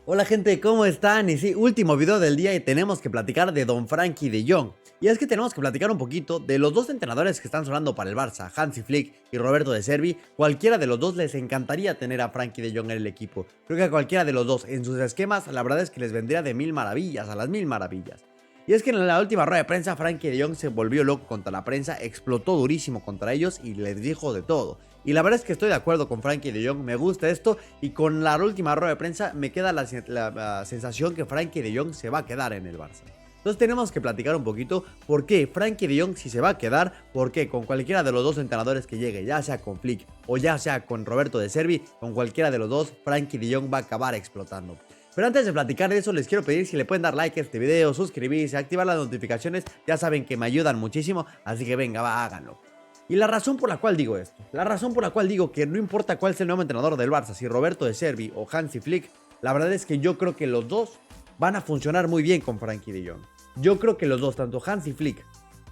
Hola gente, ¿cómo están? Y sí, último video del día y tenemos que platicar de Don Frenkie de Jong. Y es que tenemos que platicar un poquito de los dos entrenadores que están sonando para el Barça, Hansi Flick y Roberto De Zerbi. Cualquiera de los dos les encantaría tener a Frenkie de Jong en el equipo. Creo que a cualquiera de los dos en sus esquemas, la verdad es que les vendría de mil maravillas, a las mil maravillas. Y es que en la última rueda de prensa, Frenkie de Jong se volvió loco contra la prensa, explotó durísimo contra ellos y les dijo de todo. Y la verdad es que estoy de acuerdo con Frenkie de Jong, me gusta esto. Y con la última rueda de prensa me queda la sensación que Frenkie de Jong se va a quedar en el Barça. Entonces tenemos que platicar un poquito por qué Frenkie de Jong si se va a quedar, por qué con cualquiera de los dos entrenadores que llegue, ya sea con Flick o ya sea con Roberto De Zerbi, con cualquiera de los dos, Frenkie de Jong va a acabar explotando. Pero antes de platicar de eso, les quiero pedir si le pueden dar like a este video, suscribirse, activar las notificaciones, ya saben que me ayudan muchísimo, así que venga, va, háganlo. Y la razón por la cual digo esto, la razón por la cual digo que no importa cuál sea el nuevo entrenador del Barça, si Roberto De Zerbi o Hansi Flick, la verdad es que yo creo que los dos van a funcionar muy bien con Frenkie de Jong. Yo creo que los dos, tanto Hansi Flick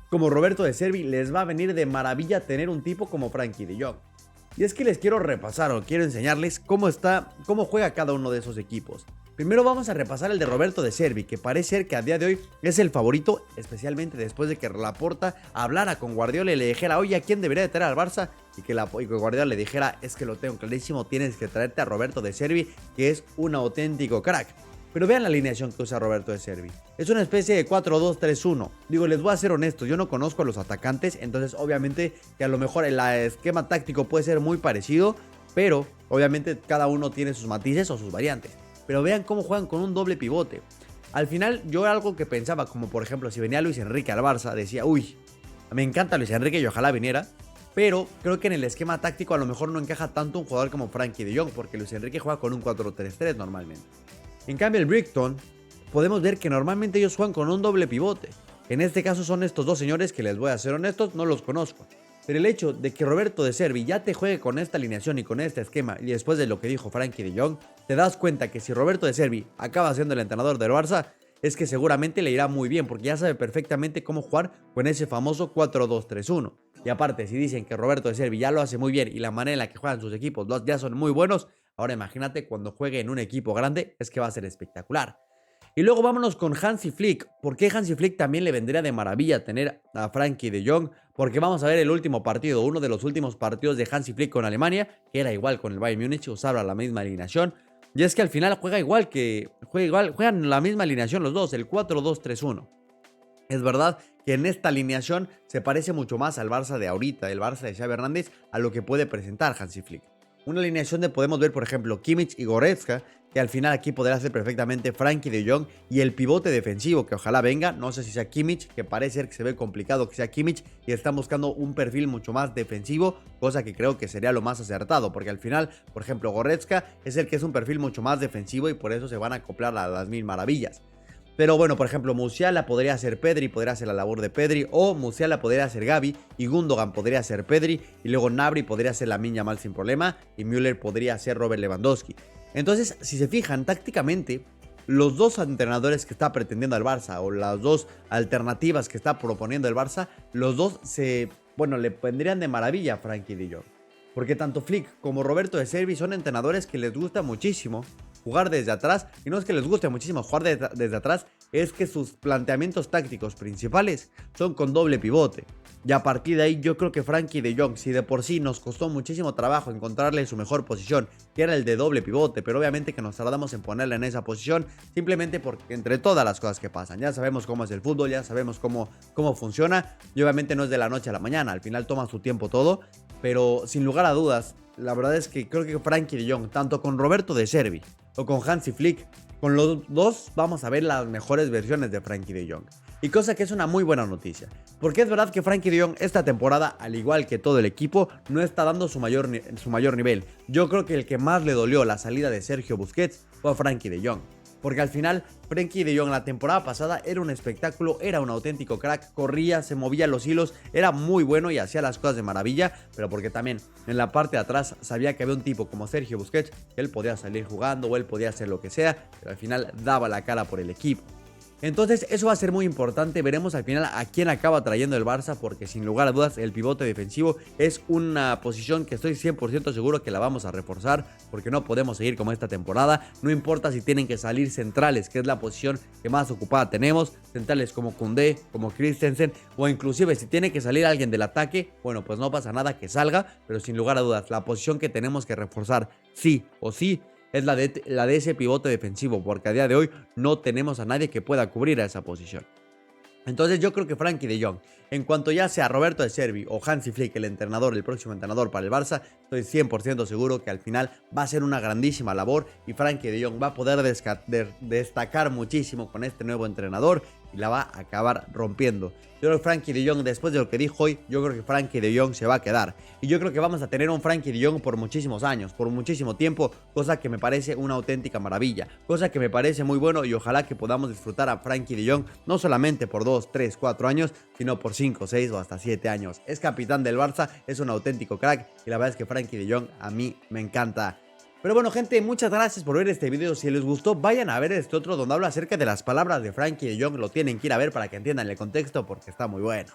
como Roberto De Zerbi, les va a venir de maravilla tener un tipo como Frenkie de Jong. Y es que les quiero repasar o quiero enseñarles cómo juega cada uno de esos equipos. Primero vamos a repasar el de Roberto De Zerbi, que parece ser que a día de hoy es el favorito, especialmente después de que Laporta hablara con Guardiola y le dijera, oye, ¿a quién debería de traer al Barça? Y que Guardiola le dijera, es que lo tengo clarísimo, tienes que traerte a Roberto De Zerbi, que es un auténtico crack. Pero vean la alineación que usa Roberto De Zerbi. Es una especie de 4-2-3-1. Digo, les voy a ser honestos, yo no conozco a los atacantes, entonces obviamente que a lo mejor el esquema táctico puede ser muy parecido, pero obviamente cada uno tiene sus matices o sus variantes. Pero vean cómo juegan con un doble pivote. Al final yo algo que pensaba, como por ejemplo si venía Luis Enrique al Barça, decía, uy, me encanta Luis Enrique y ojalá viniera. Pero creo que en el esquema táctico a lo mejor no encaja tanto un jugador como Frenkie de Jong, porque Luis Enrique juega con un 4-3-3 normalmente. En cambio el Brighton, podemos ver que normalmente ellos juegan con un doble pivote. En este caso son estos dos señores que les voy a ser honestos, no los conozco. Pero el hecho de que Roberto De Zerbi ya te juegue con esta alineación y con este esquema, y después de lo que dijo Frenkie de Jong, te das cuenta que si Roberto De Zerbi acaba siendo el entrenador del Barça, es que seguramente le irá muy bien, porque ya sabe perfectamente cómo jugar con ese famoso 4-2-3-1. Y aparte, si dicen que Roberto De Zerbi ya lo hace muy bien y la manera en la que juegan sus equipos ya son muy buenos, ahora imagínate cuando juegue en un equipo grande, es que va a ser espectacular. Y luego vámonos con Hansi Flick. ¿Por qué Hansi Flick también le vendría de maravilla tener a Frenkie de Jong? Porque vamos a ver el último partido, uno de los últimos partidos de Hansi Flick con Alemania, que era igual con el Bayern Múnich, usaba la misma alineación. Y es que al final juegan la misma alineación los dos, el 4-2-3-1. Es verdad que en esta alineación se parece mucho más al Barça de ahorita, el Barça de Xavi Hernández, a lo que puede presentar Hansi Flick. Una alineación de podemos ver, por ejemplo, Kimmich y Goretzka, que al final aquí podrá ser perfectamente Frenkie de Jong, y el pivote defensivo que ojalá venga, no sé si sea Kimmich, que parece ser que se ve complicado que sea Kimmich, y están buscando un perfil mucho más defensivo, cosa que creo que sería lo más acertado, porque al final, por ejemplo, Goretzka es el que es un perfil mucho más defensivo y por eso se van a acoplar a las mil maravillas. Pero bueno, por ejemplo, Musiala podría ser Pedri, podría hacer la labor de Pedri, o Musiala podría ser Gavi, y Gundogan podría ser Pedri, y luego Gnabry podría ser Lamine Yamal sin problema, y Müller podría ser Robert Lewandowski. Entonces, si se fijan, tácticamente, los dos entrenadores que está pretendiendo el Barça, o las dos alternativas que está proponiendo el Barça, los dos le vendrían de maravilla a Frenkie de Jong. Porque tanto Flick como Roberto De Zerbi son entrenadores que les gusta muchísimo jugar desde atrás, y no es que les guste muchísimo jugar desde atrás, es que sus planteamientos tácticos principales son con doble pivote. Y a partir de ahí yo creo que Frenkie de Jong, si de por sí nos costó muchísimo trabajo encontrarle su mejor posición, que era el de doble pivote, pero obviamente que nos tardamos en ponerle en esa posición, simplemente porque entre todas las cosas que pasan, ya sabemos cómo es el fútbol, ya sabemos cómo funciona, y obviamente no es de la noche a la mañana, al final toma su tiempo todo, pero sin lugar a dudas, la verdad es que creo que Frenkie de Jong, tanto con Roberto De Zerbi o con Hansi Flick, con los dos vamos a ver las mejores versiones de Frenkie de Jong. Y cosa que es una muy buena noticia, porque es verdad que Frenkie de Jong esta temporada, al igual que todo el equipo, no está dando su mayor nivel. Yo creo que el que más le dolió la salida de Sergio Busquets fue a Frenkie de Jong. Porque al final, Frenkie de Jong la temporada pasada era un espectáculo, era un auténtico crack, corría, se movía los hilos, era muy bueno y hacía las cosas de maravilla, pero porque también en la parte de atrás sabía que había un tipo como Sergio Busquets, que él podía salir jugando o él podía hacer lo que sea, pero al final daba la cara por el equipo. Entonces eso va a ser muy importante, veremos al final a quién acaba trayendo el Barça, porque sin lugar a dudas el pivote defensivo es una posición que estoy 100% seguro que la vamos a reforzar, porque no podemos seguir como esta temporada, no importa si tienen que salir centrales, que es la posición que más ocupada tenemos, centrales como Koundé, como Christensen, o inclusive si tiene que salir alguien del ataque, bueno pues no pasa nada que salga, pero sin lugar a dudas la posición que tenemos que reforzar sí o sí es la de ese pivote defensivo, porque a día de hoy no tenemos a nadie que pueda cubrir a esa posición. Entonces yo creo que Frenkie de Jong, en cuanto ya sea Roberto de Servi o Hansi Flick, el entrenador, el próximo entrenador para el Barça, estoy 100% seguro que al final va a ser una grandísima labor y Frenkie de Jong va a poder destacar muchísimo con este nuevo entrenador y la va a acabar rompiendo. Yo creo que Frenkie de Jong, después de lo que dijo hoy, yo creo que Frenkie de Jong se va a quedar. Y yo creo que vamos a tener un Frenkie de Jong por muchísimos años, por muchísimo tiempo, cosa que me parece una auténtica maravilla, cosa que me parece muy bueno y ojalá que podamos disfrutar a Frenkie de Jong no solamente por 2, 3, 4 años, sino por 5, 6 o hasta 7 años. Es capitán del Barça, es un auténtico crack y la verdad es que Frenkie de Jong a mí me encanta. Pero bueno, gente, muchas gracias por ver este video. Si les gustó, vayan a ver este otro donde hablo acerca de las palabras de Frenkie de Jong. Lo tienen que ir a ver para que entiendan el contexto porque está muy bueno.